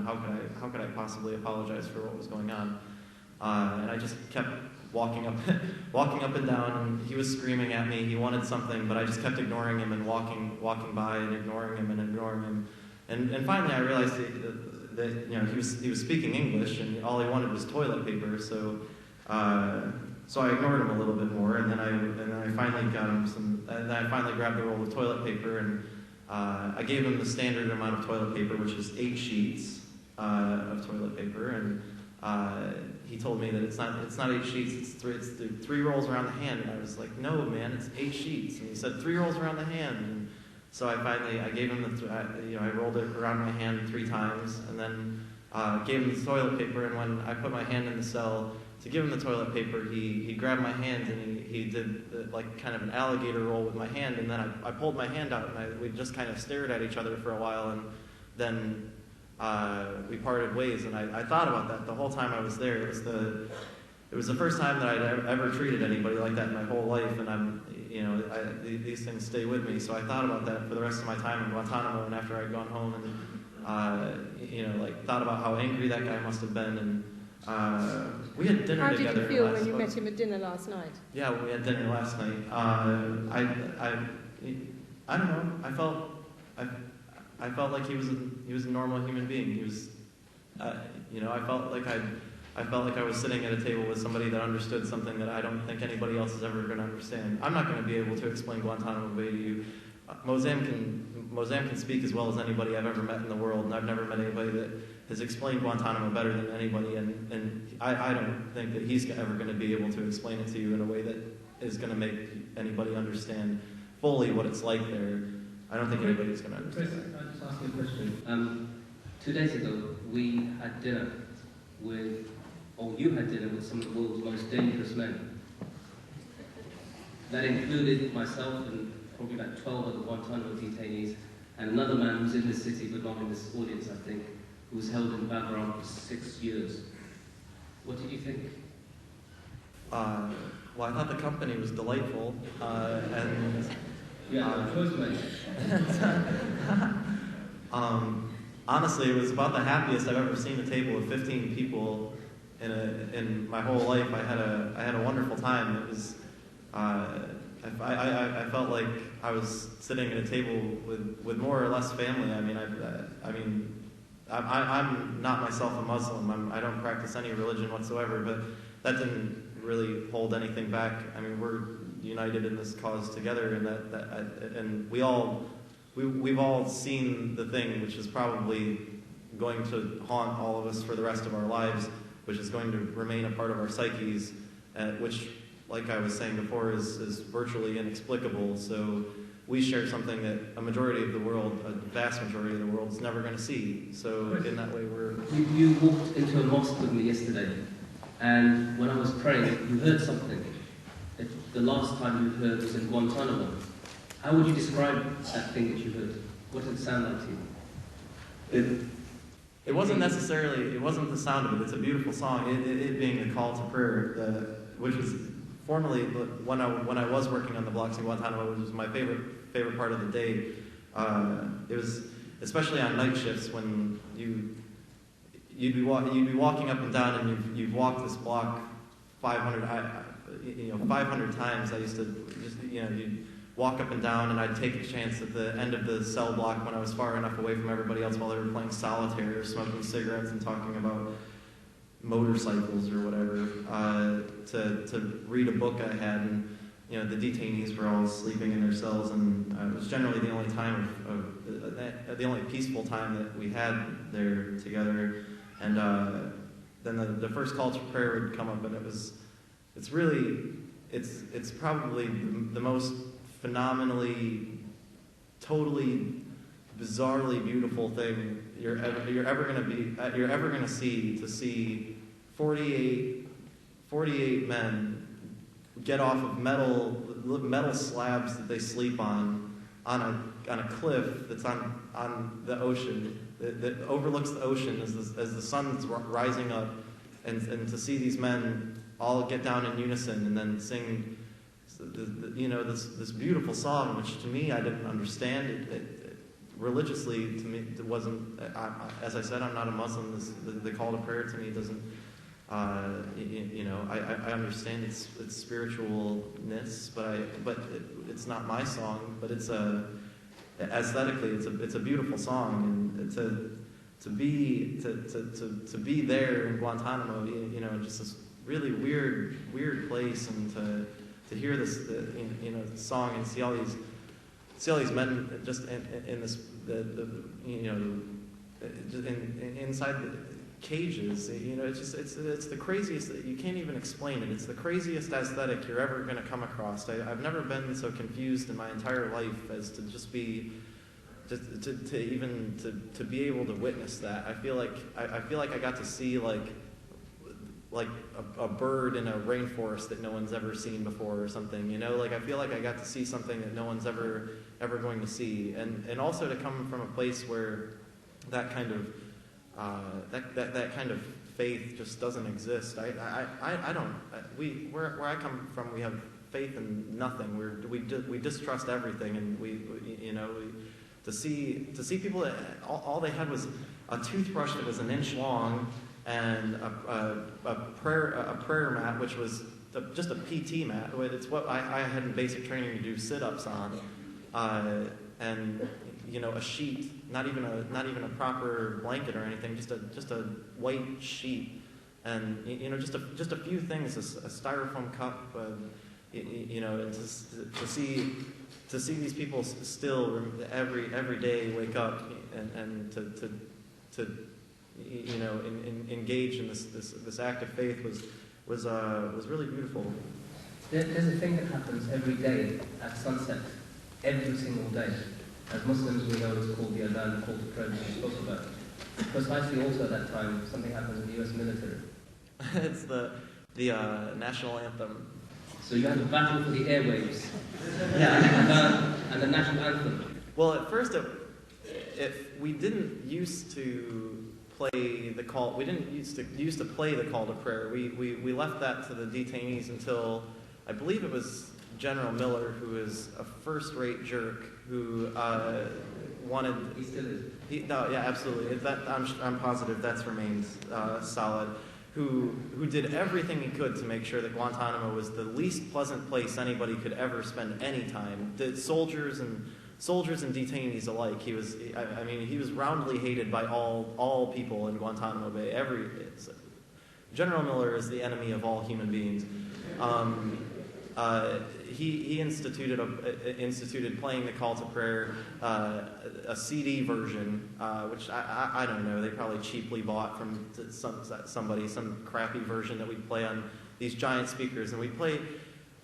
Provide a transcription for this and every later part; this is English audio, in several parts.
how could I possibly apologize for what was going on? And I just kept walking up and down, and he was screaming at me. He wanted something, but I just kept ignoring him and walking by and ignoring him. And finally, I realized that he was speaking English, and all he wanted was toilet paper. So I ignored him a little bit more, and then I finally got him some. And then I finally grabbed the roll of toilet paper, and I gave him the standard amount of toilet paper, which is 8 sheets of toilet paper, and he told me that it's not 8 sheets, it's 3 rolls around the hand, and I was like, no, man, it's 8 sheets, and he said 3 rolls around the hand, and so I gave him I rolled it around my hand 3 times, and then gave him the toilet paper, and when I put my hand in the cell to give him the toilet paper, he grabbed my hand and he did like kind of an alligator roll with my hand, and then I pulled my hand out, and we just kind of stared at each other for a while, and then we parted ways, and I thought about that the whole time I was there. It was the first time that I'd ever treated anybody like that in my whole life, and these things stay with me. So I thought about that for the rest of my time in Guantanamo, and after I'd gone home, and thought about how angry that guy must have been, and we had dinner together. How did you feel when you met him at dinner last night? Yeah, we had dinner last night. I don't know. I felt like he was a normal human being. He was, I felt like I was sitting at a table with somebody that understood something that I don't think anybody else is ever going to understand. I'm not going to be able to explain Guantanamo Bay to you. Mozam can speak as well as anybody I've ever met in the world, and I've never met anybody that has explained Guantanamo better than anybody, and I don't think that he's ever going to be able to explain it to you in a way that is going to make anybody understand fully what it's like there. I don't think anybody's going to understand. Chris, can I just ask you a question? 2 days ago, we had dinner you had dinner with some of the world's most dangerous men. That included myself and probably about 12 other Guantanamo detainees, and another man who's in this city but not in this audience, I think, who was held in Bagram for 6 years. What did you think? Well, I thought the company was delightful, and honestly, it was about the happiest I've ever seen a table of 15 people in my whole life. I had a wonderful time. It was I felt like I was sitting at a table with more or less family. I'm not myself a Muslim. I don't practice any religion whatsoever, but that didn't really hold anything back. I mean, we're united in this cause together, and we've all seen the thing which is probably going to haunt all of us for the rest of our lives, which is going to remain a part of our psyches, which, like I was saying before, is virtually inexplicable. So we share something that a majority of the world, a vast majority of the world, is never going to see. So in that way, You walked into a mosque with me yesterday, and when I was praying, you heard something. The last time you heard was in Guantanamo. How would you describe that thing that you heard? What did it sound like to you? It wasn't the sound of it. It's a beautiful song. It being a call to prayer, which was formerly, when I was working on the blocks in Guantanamo, which was my favorite part of the day. It was especially on night shifts when you'd be walking up and down, and you've walked this block 500 times. I used to you'd walk up and down, and I'd take a chance at the end of the cell block when I was far enough away from everybody else while they were playing solitaire or smoking cigarettes and talking about motorcycles or whatever, to read a book I had, and the detainees were all sleeping in their cells, and it was generally the only time the only peaceful time that we had there together. And then the first call to prayer would come up, and it's probably the most phenomenally, totally, bizarrely beautiful thing you're ever going to see 48 men get off of metal slabs that they sleep on a cliff that's on the ocean that overlooks the ocean as the sun's rising up, and to see these men all get down in unison and then sing this beautiful song, which to me I didn't understand. religiously, to me, it wasn't. As I said, I'm not a Muslim. The call to prayer to me doesn't. I understand its spiritualness, but it's not my song. But aesthetically, it's a beautiful song, and to be there in Guantanamo, just this really weird place, and to hear this song and see all these men just in this inside the cages. It's the craziest. You can't even explain it. It's the craziest aesthetic you're ever going to come across. I've never been so confused in my entire life as to just be. To be able to witness that, I feel like I got to see like a bird in a rainforest that no one's ever seen before or something. I feel like I got to see something that no one's ever going to see, and also to come from a place where that kind of that kind of faith just doesn't exist. I don't. Where I come from, we have faith in nothing. We distrust everything, and to see people that all they had was a toothbrush that was an inch long and a prayer mat, which was just a PT mat. It's what I had in basic training to do sit-ups on, and a sheet, not even a proper blanket or anything, just a white sheet, and just a few things, a styrofoam cup, and to see these people still every day wake up and to engage in this act of faith was really beautiful. There's a thing that happens every day at sunset, every single day. As Muslims, we know it's called the Adhan, call to prayer, which you spoke about. Precisely also at that time, something happens in the US military. It's the national anthem. So you have a battle for the airwaves. Yeah. And the national anthem. Well, at first, if we didn't used to play the call, we didn't used to play the call to prayer. We left that to the detainees until, I believe it was General Miller, who is a first-rate jerk, who wanted. He still is. No, yeah, absolutely. I'm positive that's remained solid. Who did everything he could to make sure that Guantanamo was the least pleasant place anybody could ever spend any time. The soldiers and detainees alike. He was roundly hated by all people in Guantanamo Bay. General Miller is the enemy of all human beings. He instituted playing the call to prayer, a CD version, which I don't know. They probably cheaply bought from somebody, some crappy version that we'd play on these giant speakers, and we'd play.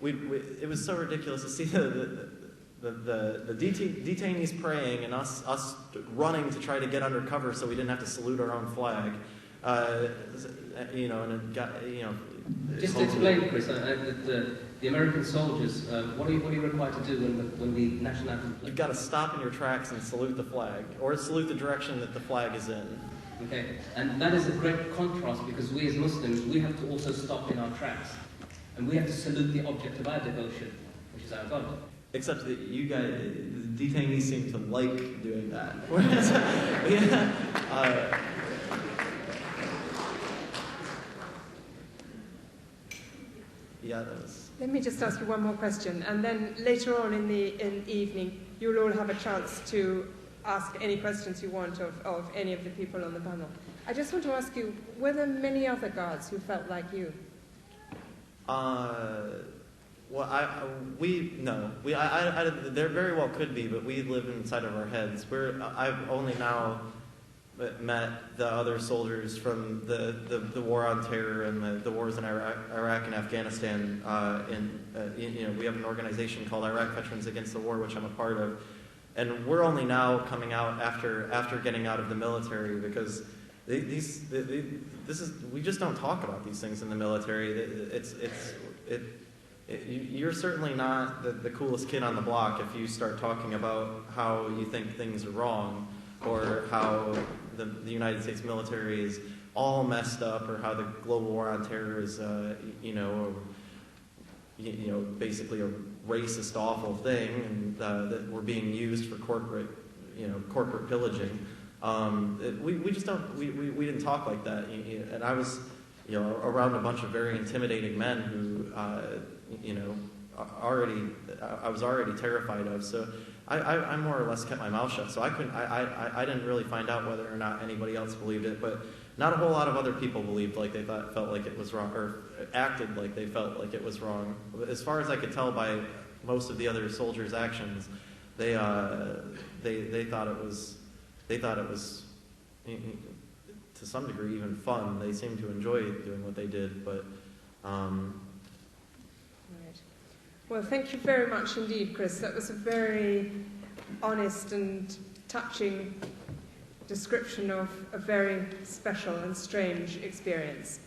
It was so ridiculous to see the detainees praying and us running to try to get under cover so we didn't have to salute our own flag. And it got Just to explain, Chris, the American soldiers, what are you required to do when the national anthem plays? You've got to stop in your tracks and salute the flag, or salute the direction that the flag is in. Okay, and that is a great contrast because we as Muslims, we have to also stop in our tracks, and we have to salute the object of our devotion, which is our God. Except that you guys, the detainees, seem to like doing that. Yeah, that was. Let me just ask you one more question, and then later on in the evening, you'll all have a chance to ask any questions you want of any of the people on the panel. I just want to ask you, were there many other guards who felt like you? Well, there very well could be, but we live inside of our heads. I've only now met the other soldiers from the war on terror and the wars in Iraq and Afghanistan. We have an organization called Iraq Veterans Against the War, which I'm a part of, and we're only now coming out after getting out of the military because we just don't talk about these things in the military. You're certainly not the coolest kid on the block if you start talking about how you think things are wrong, or how the United States military is all messed up, or how the global war on terror is, basically a racist, awful thing, and that we're being used for corporate corporate pillaging. We just don't, we didn't talk like that. And I was, around a bunch of very intimidating men who, I was already terrified of. So I more or less kept my mouth shut. So I didn't really find out whether or not anybody else believed it, but not a whole lot of other people believed like they felt like it was wrong, or acted like they felt like it was wrong. As far as I could tell by most of the other soldiers' actions, they thought it was to some degree even fun. They seemed to enjoy doing what they did, but. Right. Well, thank you very much indeed, Chris. That was a very honest and touching description of a very special and strange experience.